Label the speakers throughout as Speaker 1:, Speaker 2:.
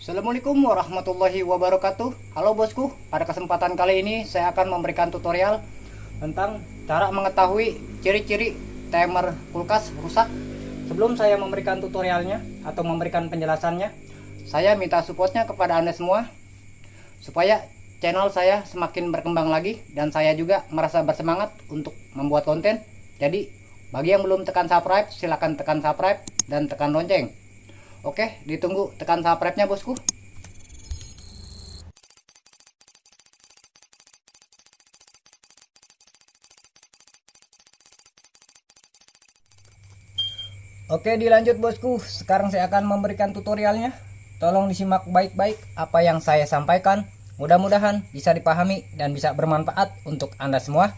Speaker 1: Assalamualaikum warahmatullahi wabarakatuh. Halo bosku, pada kesempatan kali ini saya akan memberikan tutorial tentang cara mengetahui ciri-ciri timer kulkas rusak. Sebelum saya memberikan tutorialnya atau memberikan penjelasannya, saya minta supportnya kepada Anda semua supaya channel saya semakin berkembang lagi dan saya juga merasa bersemangat untuk membuat konten. Jadi bagi yang belum tekan subscribe, silahkan tekan subscribe dan tekan lonceng. Oke, ditunggu tekan subscribe-nya bosku. Oke, dilanjut bosku. Sekarang saya akan memberikan tutorialnya. Tolong disimak baik-baik apa yang saya sampaikan. Mudah-mudahan bisa dipahami dan bisa bermanfaat untuk Anda semua.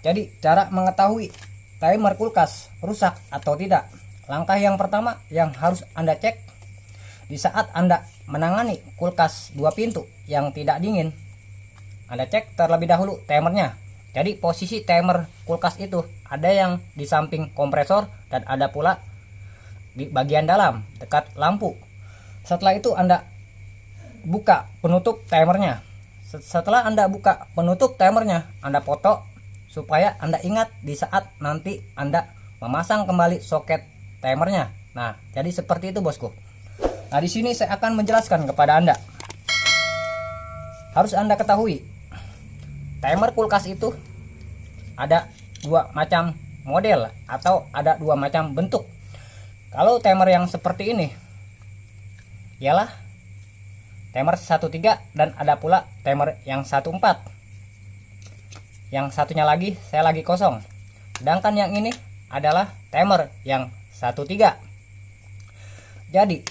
Speaker 1: Jadi, cara mengetahui timer kulkas rusak atau tidak. Langkah yang pertama yang harus Anda cek di saat Anda menangani kulkas 2 pintu yang tidak dingin, Anda cek terlebih dahulu timernya. Jadi posisi timer kulkas itu ada yang di samping kompresor dan ada pula di bagian dalam dekat lampu. Setelah itu Anda buka penutup timernya. Setelah Anda buka penutup timernya, Anda foto supaya Anda ingat di saat nanti Anda memasang kembali soket timernya. Nah, jadi seperti itu bosku. Nah, di sini saya akan menjelaskan kepada Anda. Harus Anda ketahui, timer kulkas itu ada 2 macam model atau ada 2 macam bentuk. Kalau timer yang seperti ini ialah timer 13 dan ada pula timer yang 14. Yang satunya lagi saya lagi kosong. Sedangkan yang ini adalah timer yang 13. Jadi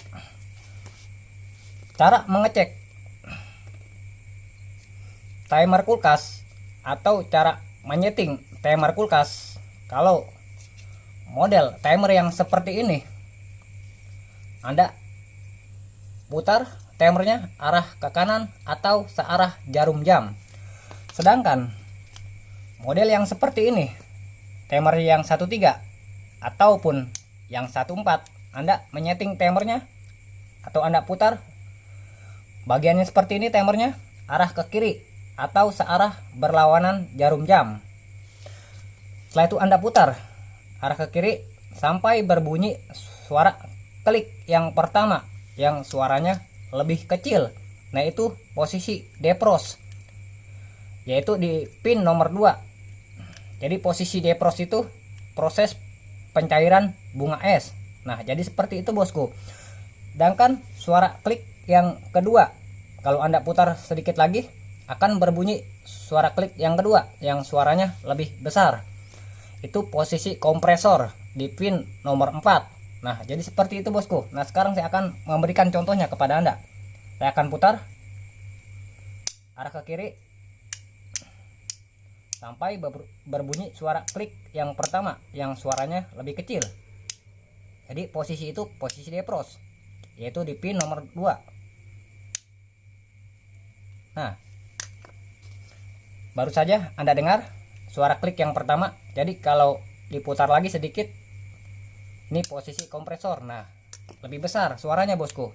Speaker 1: cara mengecek timer kulkas atau cara menyeting timer kulkas kalau model timer yang seperti ini, Anda putar timernya arah ke kanan atau searah jarum jam. Sedangkan model yang seperti ini, timer yang 13 ataupun yang 14, Anda menyeting timernya atau Anda putar bagiannya seperti ini, timernya arah ke kiri atau searah berlawanan jarum jam. Setelah itu Anda putar arah ke kiri sampai berbunyi suara klik yang pertama yang suaranya lebih kecil. Nah, itu posisi defrost, yaitu di pin nomor 2. Jadi posisi defrost itu proses pencairan bunga es. Nah, jadi seperti itu bosku. Sedangkan suara klik yang kedua, kalau Anda putar sedikit lagi akan berbunyi suara klik yang kedua yang suaranya lebih besar. Itu posisi kompresor di pin nomor 4. Nah, jadi seperti itu bosku. Nah, sekarang saya akan memberikan contohnya kepada Anda. Saya akan putar arah ke kiri sampai berbunyi suara klik yang pertama yang suaranya lebih kecil. Jadi posisi itu posisi defrost, yaitu di pin nomor 2. Nah, baru saja Anda dengar suara klik yang pertama. Jadi kalau diputar lagi sedikit, ini posisi kompresor. Nah, lebih besar suaranya bosku.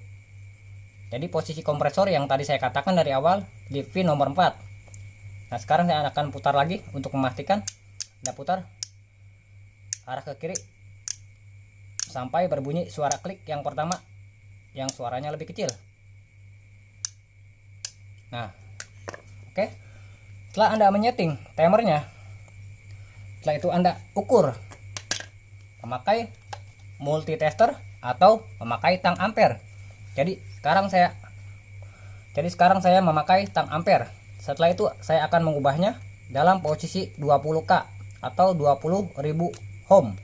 Speaker 1: Jadi posisi kompresor yang tadi saya katakan dari awal di pin nomor 4. Nah, sekarang saya akan putar lagi untuk memastikan. Anda putar arah ke kiri sampai berbunyi suara klik yang pertama yang suaranya lebih kecil. Nah, oke. Setelah Anda menyeting timernya, setelah itu Anda ukur memakai multitester atau memakai tang ampere. Jadi sekarang saya memakai tang ampere. Setelah itu saya akan mengubahnya dalam posisi 20K atau 20.000 ohm.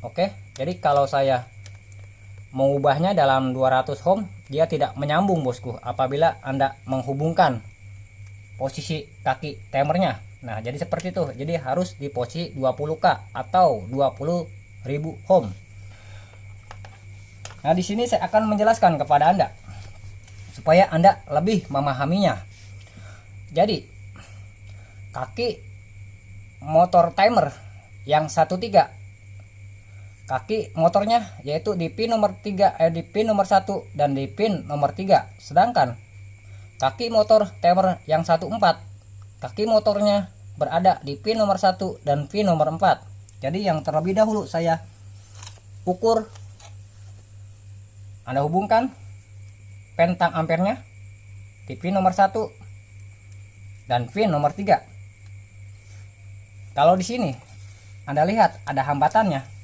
Speaker 1: Oke, jadi kalau saya mengubahnya dalam 200 ohm, dia tidak menyambung bosku apabila Anda menghubungkan posisi kaki timernya. Nah, jadi seperti itu. Jadi harus di posisi 20K atau 20.000 ohm. Nah, di sini saya akan menjelaskan kepada Anda supaya Anda lebih memahaminya. Jadi, kaki motor timer yang 13 kaki motornya, yaitu di pin nomor 3, di pin nomor 1 dan di pin nomor 3. Sedangkan kaki motor timer yang 14, kaki motornya berada di pin nomor 1 dan pin nomor 4. Jadi yang terlebih dahulu saya ukur, Anda hubungkan pentang ampernya di pin nomor 1 dan pin nomor 3. Kalau di sini Anda lihat ada hambatannya.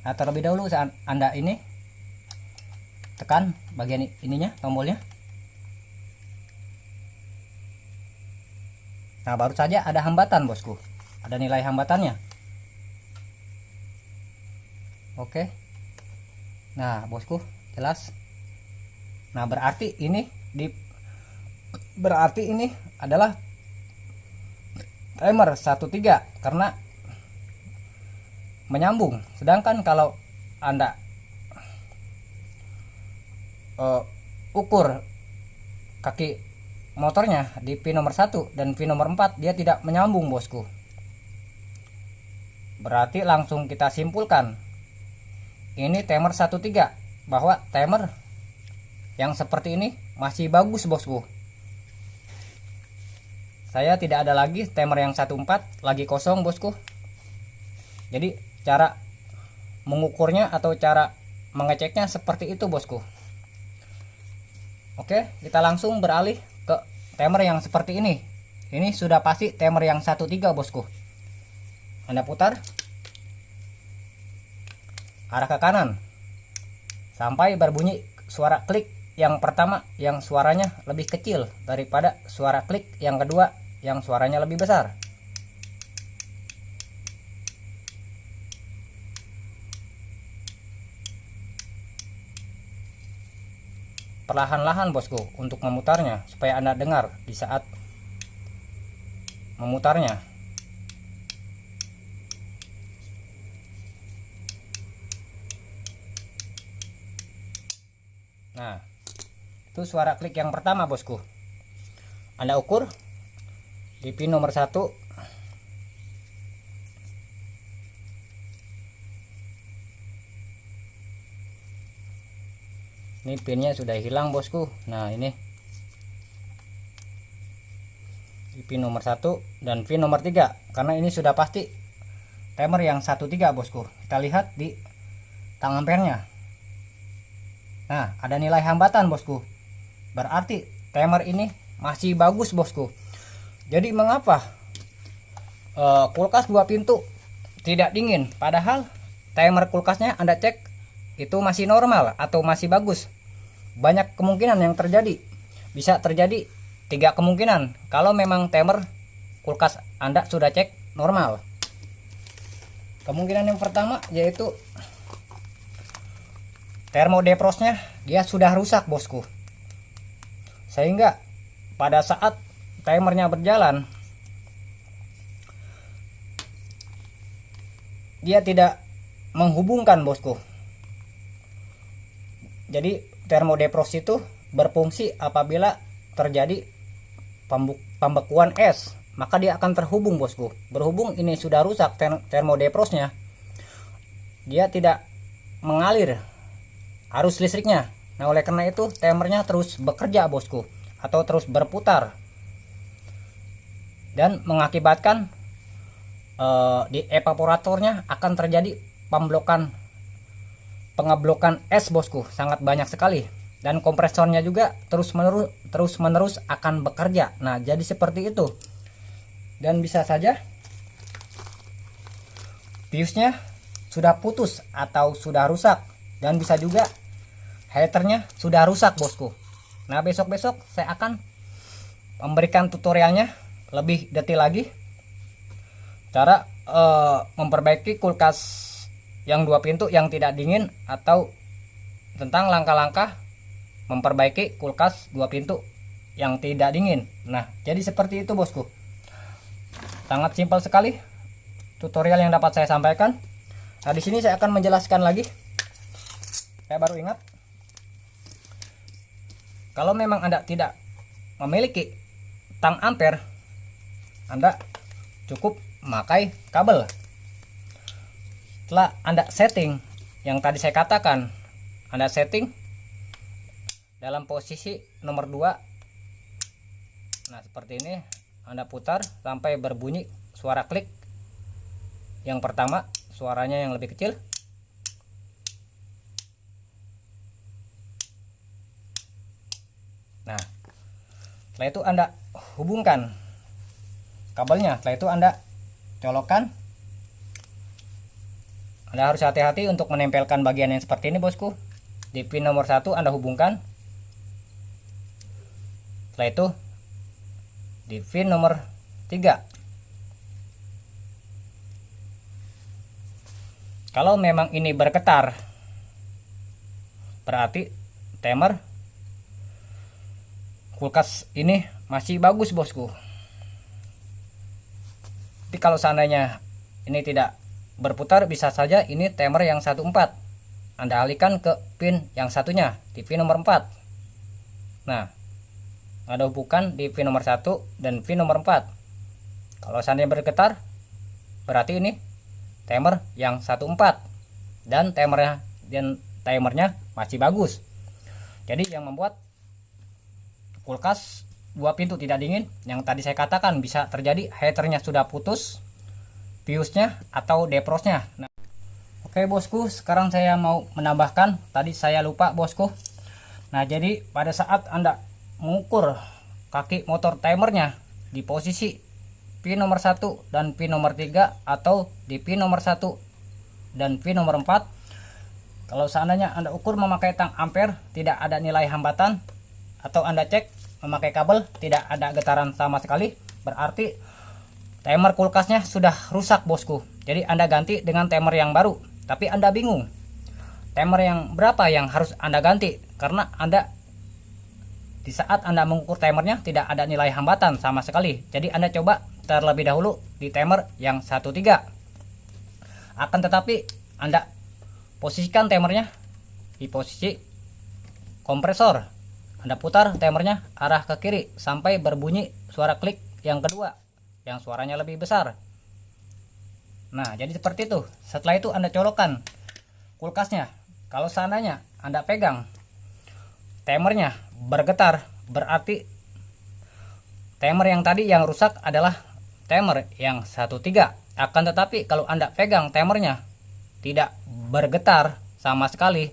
Speaker 1: Nah, terlebih dahulu saat Anda ini tekan bagian ininya, tombolnya. Nah, baru saja ada hambatan, bosku. Ada nilai hambatannya. Oke. Nah, bosku, jelas. Nah, berarti ini adalah timer 13 karena menyambung. Sedangkan kalau Anda ukur kaki motornya di pin nomor 1 dan pin nomor 4, dia tidak menyambung, bosku. Berarti langsung kita simpulkan ini timer 13, bahwa timer yang seperti ini masih bagus, bosku. Saya tidak ada lagi timer yang 14 lagi kosong, bosku. Jadi cara mengukurnya atau cara mengeceknya seperti itu, bosku. Oke, kita langsung beralih ke timer yang seperti ini. Ini sudah pasti timer yang 13, bosku. Anda putar arah ke kanan sampai berbunyi suara klik yang pertama, yang suaranya lebih kecil daripada suara klik yang kedua yang suaranya lebih besar. Perlahan-lahan, bosku, untuk memutarnya supaya Anda dengar di saat memutarnya. Nah, itu suara klik yang pertama, bosku. Anda ukur di pin nomor 1. Ini pinnya sudah hilang, bosku. Nah, ini di pin nomor 1 dan pin nomor 3, karena ini sudah pasti timer yang 13, bosku. Kita lihat di tang ampernya. Nah, ada nilai hambatan, bosku. Berarti timer ini masih bagus, bosku. Jadi mengapa kulkas 2 pintu tidak dingin, padahal timer kulkasnya Anda cek itu masih normal atau masih bagus? Banyak kemungkinan yang terjadi. Bisa terjadi 3 kemungkinan kalau memang timer kulkas Anda sudah cek normal. Kemungkinan yang pertama yaitu termodefrostnya dia sudah rusak, bosku. Sehingga pada saat timernya berjalan, dia tidak menghubungkan, bosku. Jadi termodefrost itu berfungsi apabila terjadi pembekuan es, maka dia akan terhubung, bosku. Berhubung ini sudah rusak termodefrostnya, dia tidak mengalir arus listriknya. Nah, oleh karena itu timernya terus bekerja, bosku, atau terus berputar, dan mengakibatkan di evaporatornya akan terjadi pengeblokan es, bosku, sangat banyak sekali. Dan kompresornya juga terus menerus akan bekerja. Nah, jadi seperti itu. Dan bisa saja fuse-nya sudah putus atau sudah rusak, dan bisa juga heaternya sudah rusak, bosku. Nah, besok-besok saya akan memberikan tutorialnya lebih detail lagi, cara memperbaiki kulkas yang 2 pintu yang tidak dingin, atau tentang langkah-langkah memperbaiki kulkas 2 pintu yang tidak dingin. Nah, jadi seperti itu, bosku. Sangat simpel sekali tutorial yang dapat saya sampaikan. Nah, di sini saya akan menjelaskan lagi. Saya baru ingat, kalau memang Anda tidak memiliki tang ampere, Anda cukup memakai kabel. Setelah Anda setting yang tadi saya katakan, Anda setting dalam posisi nomor 2. Nah, seperti ini. Anda putar sampai berbunyi suara klik yang pertama, suaranya yang lebih kecil. Nah, setelah itu Anda hubungkan kabelnya. Setelah itu Anda colokkan. Anda harus hati-hati untuk menempelkan bagian yang seperti ini, bosku. Di pin nomor 1 Anda hubungkan. Setelah itu di pin nomor 3. Kalau memang ini bergetar, berarti timer kulkas ini masih bagus, bosku. Tapi kalau seandainya ini tidak berputar, bisa saja ini timer yang 14. Anda alihkan ke pin yang satunya di pin nomor 4. Nah, ada hubungan di pin nomor 1 dan pin nomor 4. Kalau seandainya bergetar, berarti ini timer yang 14 dan timernya masih bagus. Jadi yang membuat kulkas 2 pintu tidak dingin, yang tadi saya katakan bisa terjadi heaternya sudah putus, fuse-nya atau defrostnya. Nah, oke bosku, sekarang saya mau menambahkan, tadi saya lupa bosku. Nah, jadi pada saat Anda mengukur kaki motor timernya di posisi pin nomor 1 dan pin nomor 3 atau di pin nomor 1 dan pin nomor 4, kalau seandainya Anda ukur memakai tang ampere, tidak ada nilai hambatan, atau Anda cek memakai kabel tidak ada getaran sama sekali, berarti timer kulkasnya sudah rusak, bosku. Jadi Anda ganti dengan timer yang baru. Tapi Anda bingung timer yang berapa yang harus Anda ganti, karena Anda di saat Anda mengukur timernya tidak ada nilai hambatan sama sekali. Jadi Anda coba terlebih dahulu di timer yang 13. Akan tetapi Anda posisikan timernya di posisi kompresor. Anda putar timernya arah ke kiri sampai berbunyi suara klik yang kedua, yang suaranya lebih besar. Nah, jadi seperti itu. Setelah itu Anda colokkan kulkasnya. Kalau seandainya Anda pegang timernya bergetar, berarti timer yang tadi yang rusak adalah timer yang 13. Akan tetapi kalau Anda pegang timernya tidak bergetar sama sekali,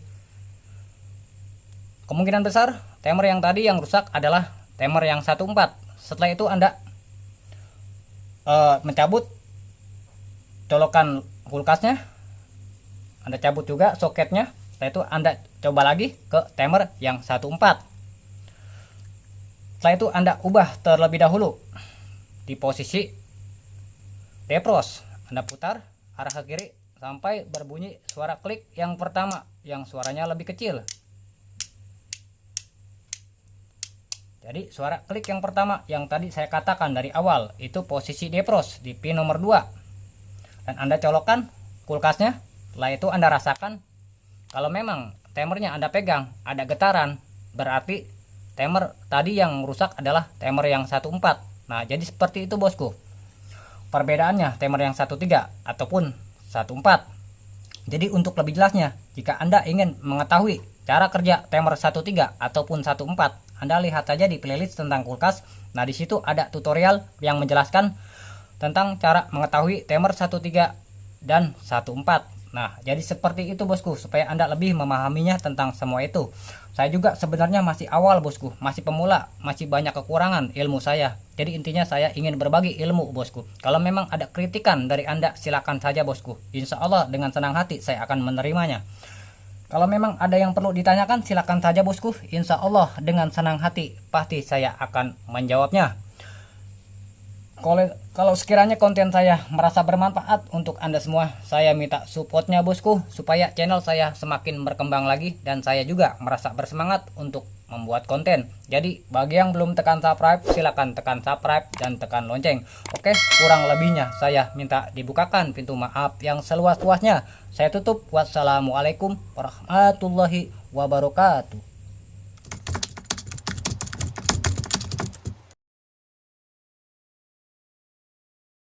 Speaker 1: kemungkinan besar timer yang tadi yang rusak adalah timer yang 14. Setelah itu Anda mencabut colokan kulkasnya, Anda cabut juga soketnya. Setelah itu Anda coba lagi ke timer yang 14. Setelah itu Anda ubah terlebih dahulu di posisi defrost. Anda putar arah ke kiri sampai berbunyi suara klik yang pertama, yang suaranya lebih kecil. Jadi suara klik yang pertama yang tadi saya katakan dari awal itu posisi defrost di pin nomor 2. Dan Anda colokkan kulkasnya. Setelah itu Anda rasakan kalau memang timernya Anda pegang ada getaran, berarti timer tadi yang rusak adalah timer yang 14. Nah, jadi seperti itu bosku. Perbedaannya timer yang 13 ataupun 14. Jadi untuk lebih jelasnya, jika Anda ingin mengetahui cara kerja timer 13 ataupun 14, Anda lihat saja di playlist tentang kulkas. Nah, di situ ada tutorial yang menjelaskan tentang cara mengetahui timer 13 dan 14. Nah, jadi seperti itu bosku, supaya Anda lebih memahaminya tentang semua itu. Saya juga sebenarnya masih awal bosku, masih pemula, masih banyak kekurangan ilmu saya. Jadi intinya saya ingin berbagi ilmu bosku. Kalau memang ada kritikan dari Anda, silakan saja bosku. Insya Allah dengan senang hati saya akan menerimanya. Kalau memang ada yang perlu ditanyakan, silakan saja bosku. Insya Allah dengan senang hati pasti saya akan menjawabnya. Kalau sekiranya konten saya merasa bermanfaat untuk Anda semua, saya minta supportnya bosku, supaya channel saya semakin berkembang lagi dan saya juga merasa bersemangat untuk membuat konten. Jadi bagi yang belum tekan subscribe, silakan tekan subscribe dan tekan lonceng. Oke, kurang lebihnya saya minta dibukakan pintu maaf yang seluas-luasnya. Saya tutup. Wassalamualaikum warahmatullahi wabarakatuh.